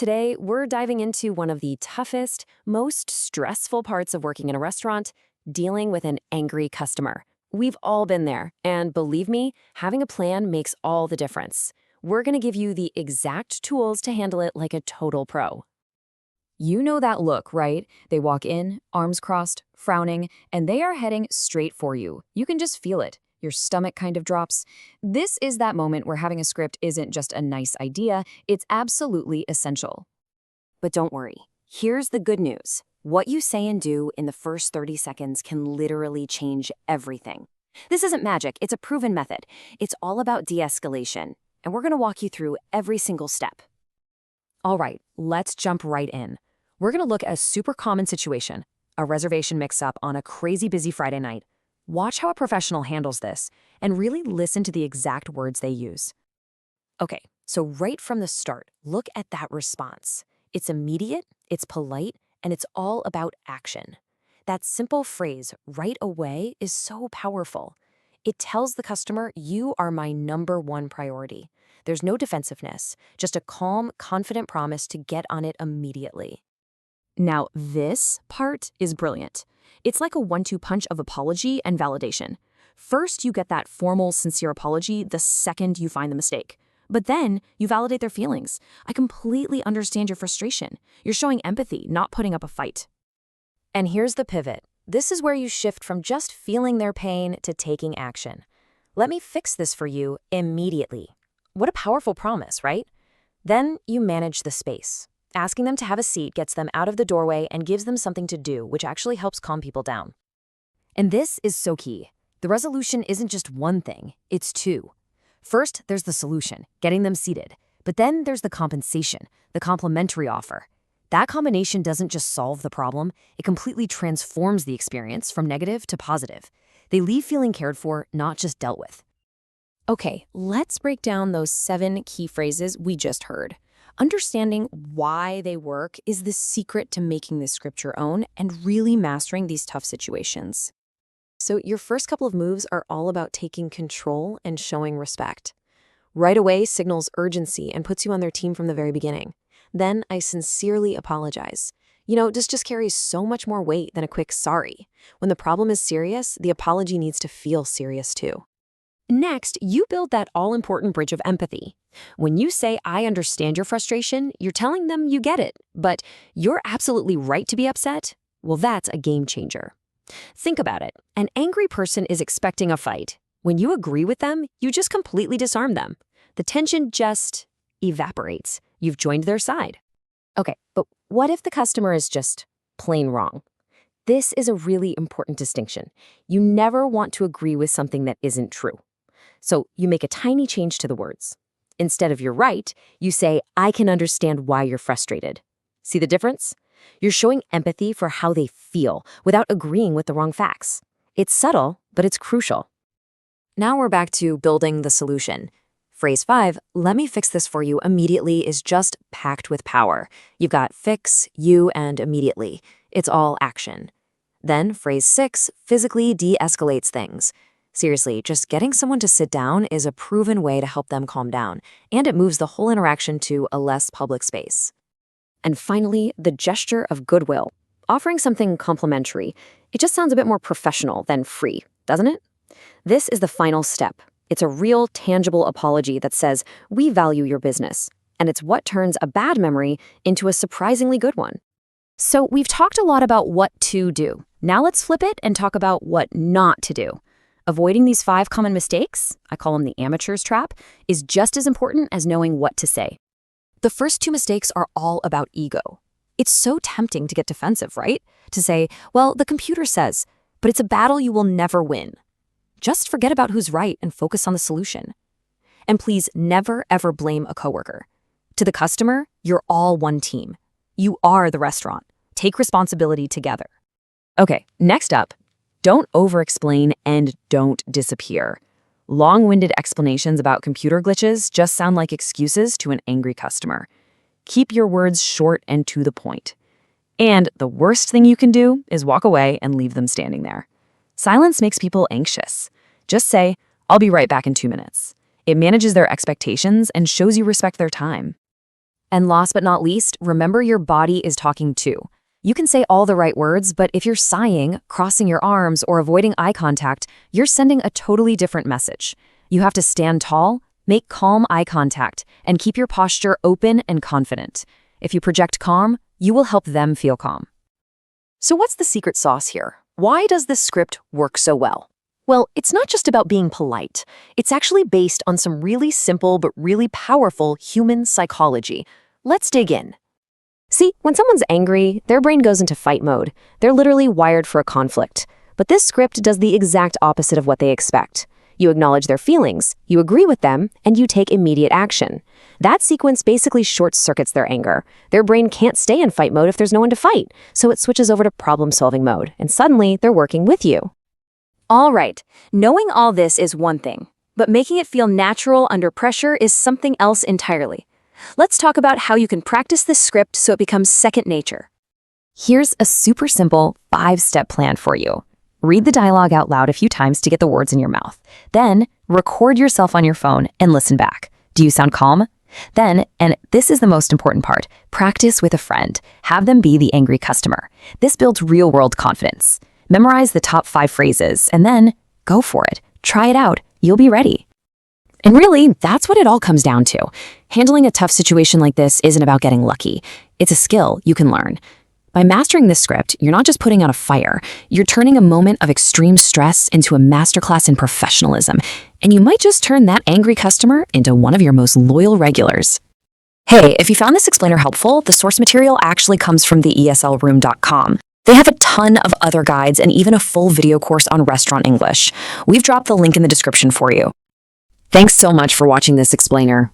Today, we're diving into one of the toughest, most stressful parts of working in a restaurant, dealing with an angry customer. We've all been there, and believe me, having a plan makes all the difference. We're going to give you the exact tools to handle it like a total pro. You know that look, right? They walk in, arms crossed, frowning, and they are heading straight for you. You can just feel it. Your stomach kind of drops. This is that moment where having a script isn't just a nice idea, it's absolutely essential. But don't worry. Here's the good news. What you say and do in the first 30 seconds can literally change everything. This isn't magic, it's a proven method. It's all about de-escalation, and we're going to walk you through every single step. All right, let's jump right in. We're going to look at a super common situation, a reservation mix-up on a crazy busy Friday night. Watch how a professional handles this, and really listen to the exact words they use. Okay, so right from the start, look at that response. It's immediate, it's polite, and it's all about action. That simple phrase, right away, is so powerful. It tells the customer, you are my number one priority. There's no defensiveness, just a calm, confident promise to get on it immediately. Now, this part is brilliant. It's like a 1-2 punch of apology and validation. First, you get that formal, sincere apology the second you find the mistake. But then, you validate their feelings. I completely understand your frustration. You're showing empathy, not putting up a fight. And here's the pivot. This is where you shift from just feeling their pain to taking action. Let me fix this for you immediately. What a powerful promise, right? Then you manage the space. Asking them to have a seat gets them out of the doorway and gives them something to do, which actually helps calm people down. And this is so key. The resolution isn't just one thing, it's two. First, there's the solution, getting them seated. But then there's the compensation, the complimentary offer. That combination doesn't just solve the problem, it completely transforms the experience from negative to positive. They leave feeling cared for, not just dealt with. Okay, let's break down those 7 key phrases we just heard. Understanding why they work is the secret to making this script your own and really mastering these tough situations. So your first couple of moves are all about taking control and showing respect. Right away signals urgency and puts you on their team from the very beginning. Then I sincerely apologize. This just carries so much more weight than a quick sorry. When the problem is serious, the apology needs to feel serious too. Next, you build that all-important bridge of empathy. When you say, I understand your frustration, you're telling them you get it, but you're absolutely right to be upset. Well, that's a game changer. Think about it. An angry person is expecting a fight. When you agree with them, you just completely disarm them. The tension just evaporates. You've joined their side. Okay, but what if the customer is just plain wrong? This is a really important distinction. You never want to agree with something that isn't true. So you make a tiny change to the words. Instead of you're right, you say, I can understand why you're frustrated. See the difference? You're showing empathy for how they feel without agreeing with the wrong facts. It's subtle, but it's crucial. Now we're back to building the solution. Phrase 5, let me fix this for you immediately, is just packed with power. You've got fix, you, and immediately. It's all action. Then phrase 6 physically de-escalates things. Seriously, just getting someone to sit down is a proven way to help them calm down, and it moves the whole interaction to a less public space. And finally, the gesture of goodwill. Offering something complimentary. It just sounds a bit more professional than free, doesn't it? This is the final step. It's a real, tangible apology that says, we value your business. And it's what turns a bad memory into a surprisingly good one. So we've talked a lot about what to do. Now let's flip it and talk about what not to do. Avoiding these 5 common mistakes, I call them the amateur's trap, is just as important as knowing what to say. The first 2 mistakes are all about ego. It's so tempting to get defensive, right? To say, well, the computer says, but it's a battle you will never win. Just forget about who's right and focus on the solution. And please never, ever blame a coworker. To the customer, you're all one team. You are the restaurant. Take responsibility together. Okay, next up. Don't over-explain and don't disappear. Long-winded explanations about computer glitches just sound like excuses to an angry customer. Keep your words short and to the point. And the worst thing you can do is walk away and leave them standing there. Silence makes people anxious. Just say, I'll be right back in 2 minutes. It manages their expectations and shows you respect their time. And last but not least, remember your body is talking too. You can say all the right words, but if you're sighing, crossing your arms, or avoiding eye contact, you're sending a totally different message. You have to stand tall, make calm eye contact, and keep your posture open and confident. If you project calm, you will help them feel calm. So what's the secret sauce here? Why does this script work so well? Well, it's not just about being polite. It's actually based on some really simple but really powerful human psychology. Let's dig in. See, when someone's angry, their brain goes into fight mode. They're literally wired for a conflict. But this script does the exact opposite of what they expect. You acknowledge their feelings, you agree with them, and you take immediate action. That sequence basically short-circuits their anger. Their brain can't stay in fight mode if there's no one to fight, so it switches over to problem-solving mode, and suddenly they're working with you. All right, knowing all this is one thing, but making it feel natural under pressure is something else entirely. Let's talk about how you can practice this script so it becomes second nature. Here's a super simple 5-step plan for you. Read the dialogue out loud a few times to get the words in your mouth. Then, record yourself on your phone and listen back. Do you sound calm? Then, and this is the most important part, practice with a friend. Have them be the angry customer. This builds real-world confidence. Memorize the top 5 phrases, and then go for it. Try it out. You'll be ready. And really, that's what it all comes down to. Handling a tough situation like this isn't about getting lucky. It's a skill you can learn. By mastering this script, you're not just putting out a fire, you're turning a moment of extreme stress into a masterclass in professionalism, and you might just turn that angry customer into one of your most loyal regulars. Hey, if you found this explainer helpful, the source material actually comes from theeslroom.com. They have a ton of other guides and even a full video course on restaurant English. We've dropped the link in the description for you. Thanks so much for watching this explainer.